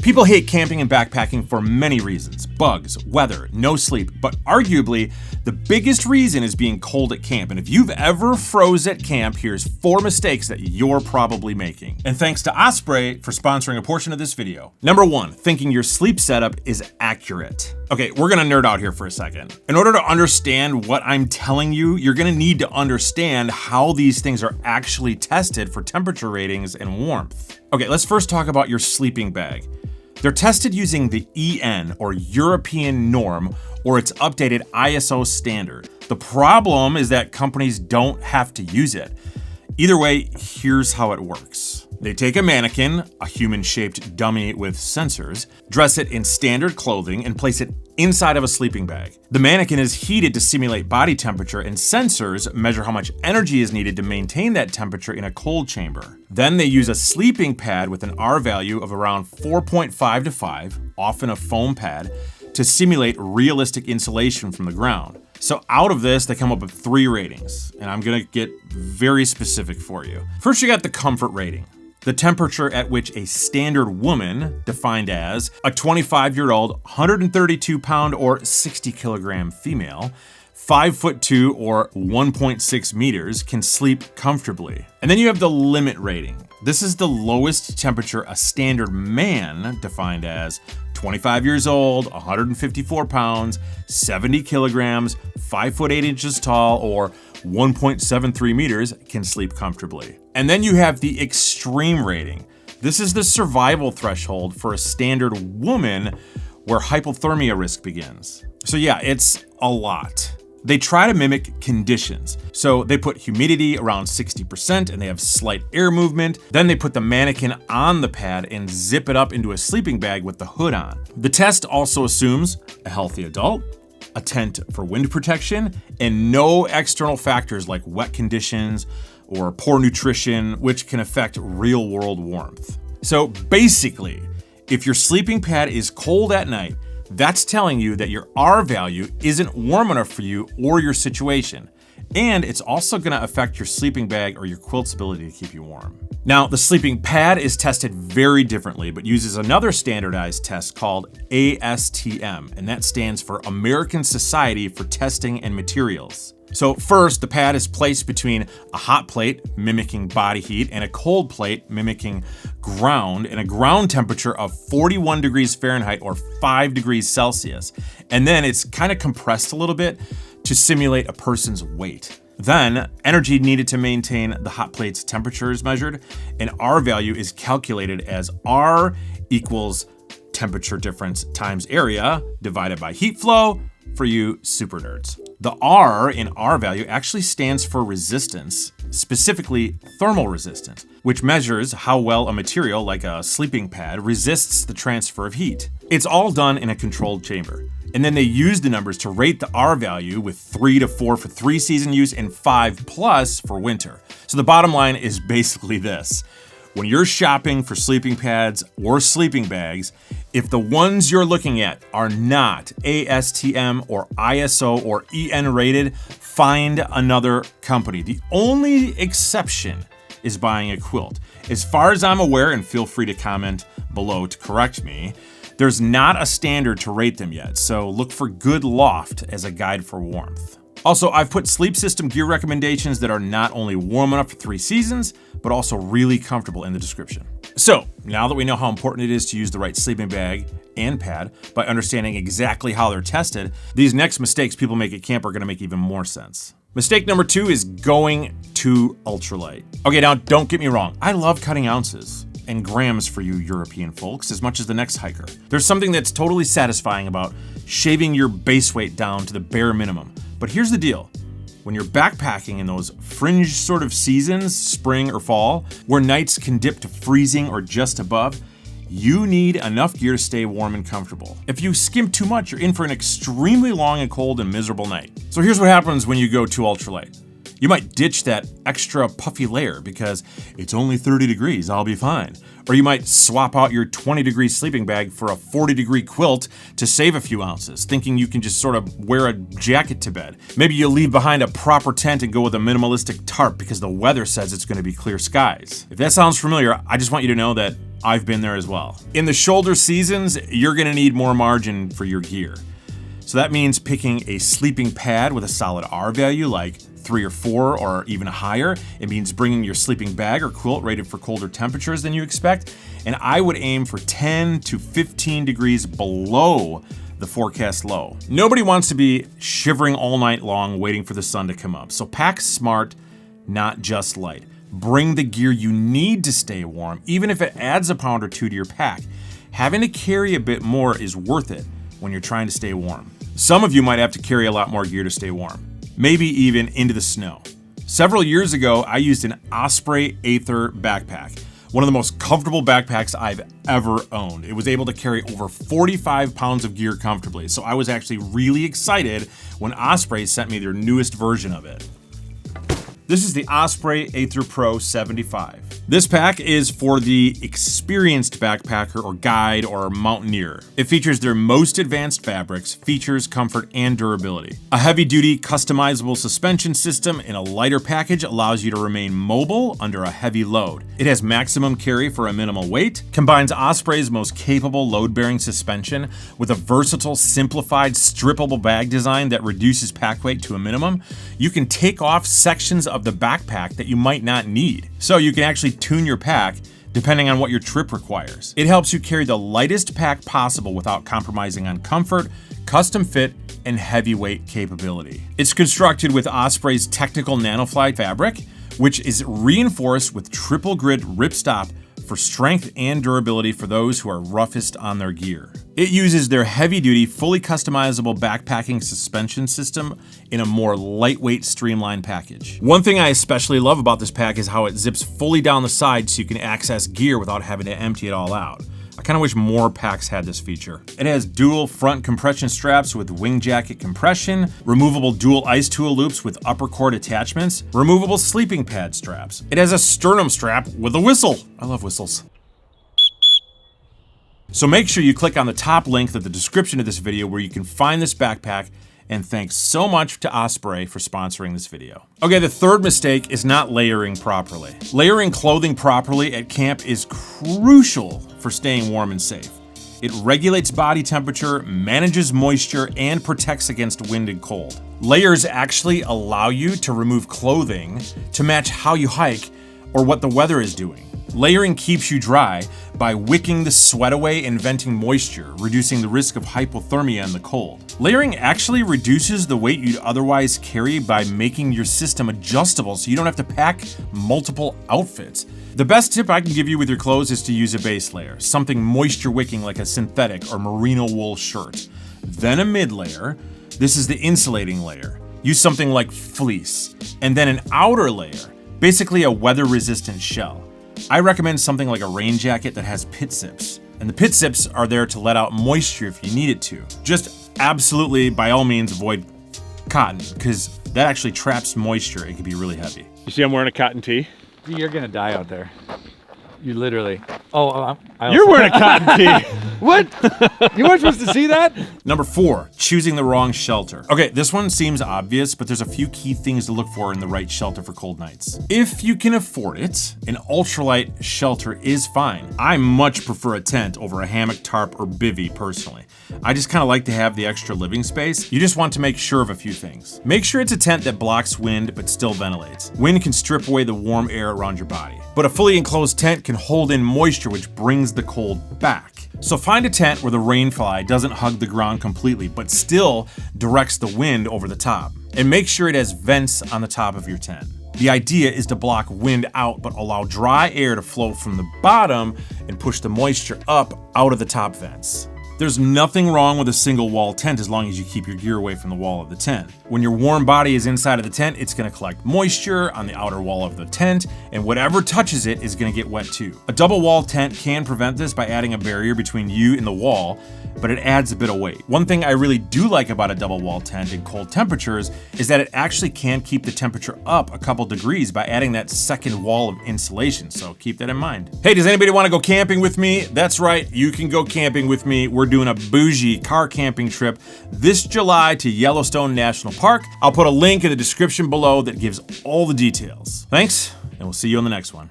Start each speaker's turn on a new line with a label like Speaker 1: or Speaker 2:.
Speaker 1: People hate camping and backpacking for many reasons: bugs, weather, no sleep, but arguably the biggest reason is being cold at camp. And if you've ever froze at camp, here's 4 mistakes that you're probably making. And thanks to Osprey for sponsoring a portion of this video. Number 1, thinking your sleep setup is accurate. Okay, we're gonna nerd out here for a second. In order to understand what I'm telling you, you're gonna need to understand how these things are actually tested for temperature ratings and warmth. Okay, let's first talk about your sleeping bag. They're tested using the EN, or European norm, or its updated ISO standard. The problem is that companies don't have to use it. Either way, here's how it works. They take a mannequin, a human-shaped dummy with sensors, dress it in standard clothing, and place it inside of a sleeping bag. The mannequin is heated to simulate body temperature, and sensors measure how much energy is needed to maintain that temperature in a cold chamber. Then they use a sleeping pad with an R value of around 4.5 to 5, often a foam pad, to simulate realistic insulation from the ground. So out of this, they come up with 3 ratings, and I'm gonna get very specific for you. First, you got the comfort rating. The temperature at which a standard woman, defined as a 25-year-old, 132-pound or 60-kilogram female, 5'2" or 1.6 meters, can sleep comfortably. And then you have the limit rating. This is the lowest temperature a standard man, defined as 25 years old, 154 pounds, 70 kilograms, 5'8" inches tall, or 1.73 meters, can sleep comfortably. And then you have the extreme rating. This is the survival threshold for a standard woman where hypothermia risk begins. So yeah, it's a lot. They try to mimic conditions. So they put humidity around 60% and they have slight air movement. Then they put the mannequin on the pad and zip it up into a sleeping bag with the hood on. The test also assumes a healthy adult, a tent for wind protection, and no external factors like wet conditions or poor nutrition, which can affect real-world warmth. So basically, if your sleeping pad is cold at night, that's telling you that your R value isn't warm enough for you or your situation. And it's also gonna affect your sleeping bag or your quilt's ability to keep you warm. Now, the sleeping pad is tested very differently, but uses another standardized test called ASTM, and that stands for American Society for Testing and Materials. So first, the pad is placed between a hot plate, mimicking body heat, and a cold plate, mimicking ground, and a ground temperature of 41 degrees Fahrenheit or 5 degrees Celsius. And then it's kind of compressed a little bit to simulate a person's weight. Then, energy needed to maintain the hot plate's temperature is measured, and R value is calculated as R equals temperature difference times area divided by heat flow for you super nerds. The R in R value actually stands for resistance, specifically thermal resistance, which measures how well a material like a sleeping pad resists the transfer of heat. It's all done in a controlled chamber. And then they use the numbers to rate the R value with 3 to 4 for 3-season use and 5+ for winter. So the bottom line is basically this. When you're shopping for sleeping pads or sleeping bags, if the ones you're looking at are not ASTM or ISO or EN rated, find another company. The only exception is buying a quilt. As far as I'm aware, and feel free to comment below to correct me, there's not a standard to rate them yet, so look for good loft as a guide for warmth. Also, I've put sleep system gear recommendations that are not only warm enough for 3 seasons, but also really comfortable in the description. So, now that we know how important it is to use the right sleeping bag and pad by understanding exactly how they're tested, these next mistakes people make at camp are gonna make even more sense. Mistake number 2 is going too ultralight. Okay, now don't get me wrong, I love cutting ounces and grams for you European folks as much as the next hiker. There's something that's totally satisfying about shaving your base weight down to the bare minimum. But here's the deal. When you're backpacking in those fringe sort of seasons, spring or fall, where nights can dip to freezing or just above, you need enough gear to stay warm and comfortable. If you skimp too much, you're in for an extremely long and cold and miserable night. So here's what happens when you go too ultralight. You might ditch that extra puffy layer because it's only 30 degrees, I'll be fine. Or you might swap out your 20-degree sleeping bag for a 40-degree quilt to save a few ounces, thinking you can just sort of wear a jacket to bed. Maybe you leave behind a proper tent and go with a minimalistic tarp because the weather says it's going to be clear skies. If that sounds familiar, I just want you to know that I've been there as well. In the shoulder seasons, you're going to need more margin for your gear. So that means picking a sleeping pad with a solid R value like 3 or 4 or even higher. It means bringing your sleeping bag or quilt rated for colder temperatures than you expect. And I would aim for 10 to 15 degrees below the forecast low. Nobody wants to be shivering all night long waiting for the sun to come up. So pack smart, not just light. Bring the gear you need to stay warm, even if it adds a pound or two to your pack. Having to carry a bit more is worth it when you're trying to stay warm. Some of you might have to carry a lot more gear to stay warm, maybe even into the snow. Several years ago, I used an Osprey Aether backpack, one of the most comfortable backpacks I've ever owned. It was able to carry over 45 pounds of gear comfortably, so I was actually really excited when Osprey sent me their newest version of it. This is the Osprey Aether Pro 75. This pack is for the experienced backpacker or guide or mountaineer. It features their most advanced fabrics, features, comfort, and durability. A heavy-duty customizable suspension system in a lighter package allows you to remain mobile under a heavy load. It has maximum carry for a minimal weight, combines Osprey's most capable load-bearing suspension with a versatile, simplified, strippable bag design that reduces pack weight to a minimum. You can take off sections of the backpack that you might not need, so you can actually tune your pack depending on what your trip requires. It helps you carry the lightest pack possible without compromising on comfort, custom fit, and heavyweight capability. It's constructed with Osprey's technical nanofly fabric, which is reinforced with triple grit ripstop for strength and durability for those who are roughest on their gear. It uses their heavy-duty, fully customizable backpacking suspension system in a more lightweight, streamlined package. One thing I especially love about this pack is how it zips fully down the side so you can access gear without having to empty it all out. I kind of wish more packs had this feature. It has dual front compression straps with wing jacket compression, removable dual ice tool loops with upper cord attachments, removable sleeping pad straps. It has a sternum strap with a whistle. I love whistles. So make sure you click on the top link of the description of this video where you can find this backpack, and thanks so much to Osprey for sponsoring this video. Okay, the third mistake is not layering properly. Layering clothing properly at camp is crucial for staying warm and safe. It regulates body temperature, manages moisture, and protects against wind and cold. Layers actually allow you to remove clothing to match how you hike or what the weather is doing. Layering keeps you dry by wicking the sweat away and venting moisture, reducing the risk of hypothermia in the cold. Layering actually reduces the weight you'd otherwise carry by making your system adjustable so you don't have to pack multiple outfits. The best tip I can give you with your clothes is to use a base layer, something moisture wicking like a synthetic or merino wool shirt. Then a mid layer. This is the insulating layer. Use something like fleece. And then an outer layer, basically a weather resistant shell. I recommend something like a rain jacket that has pit zips. And the pit zips are there to let out moisture if you need it to. Just absolutely, by all means, avoid cotton, because that actually traps moisture. It can be really heavy.
Speaker 2: You see I'm wearing a cotton tee?
Speaker 3: You're gonna die out there. You literally. Oh,
Speaker 2: you're wearing a cotton tee.
Speaker 3: What? You weren't supposed to see that?
Speaker 1: Number 4, choosing the wrong shelter. Okay, this one seems obvious, but there's a few key things to look for in the right shelter for cold nights. If you can afford it, an ultralight shelter is fine. I much prefer a tent over a hammock, tarp, or bivvy personally. I just kind of like to have the extra living space. You just want to make sure of a few things. Make sure it's a tent that blocks wind but still ventilates. Wind can strip away the warm air around your body, but a fully enclosed tent can hold in moisture, which brings the cold back. So find a tent where the rainfly doesn't hug the ground completely, but still directs the wind over the top. And make sure it has vents on the top of your tent. The idea is to block wind out, but allow dry air to flow from the bottom and push the moisture up out of the top vents. There's nothing wrong with a single wall tent as long as you keep your gear away from the wall of the tent. When your warm body is inside of the tent, it's gonna collect moisture on the outer wall of the tent, and whatever touches it is gonna get wet too. A double wall tent can prevent this by adding a barrier between you and the wall, but it adds a bit of weight. One thing I really do like about a double wall tent in cold temperatures is that it actually can keep the temperature up a couple degrees by adding that second wall of insulation, so keep that in mind. Hey, does anybody want to go camping with me? That's right, you can go camping with me. We're doing a bougie car camping trip this July to Yellowstone National Park. I'll put a link in the description below that gives all the details. Thanks, and we'll see you on the next one.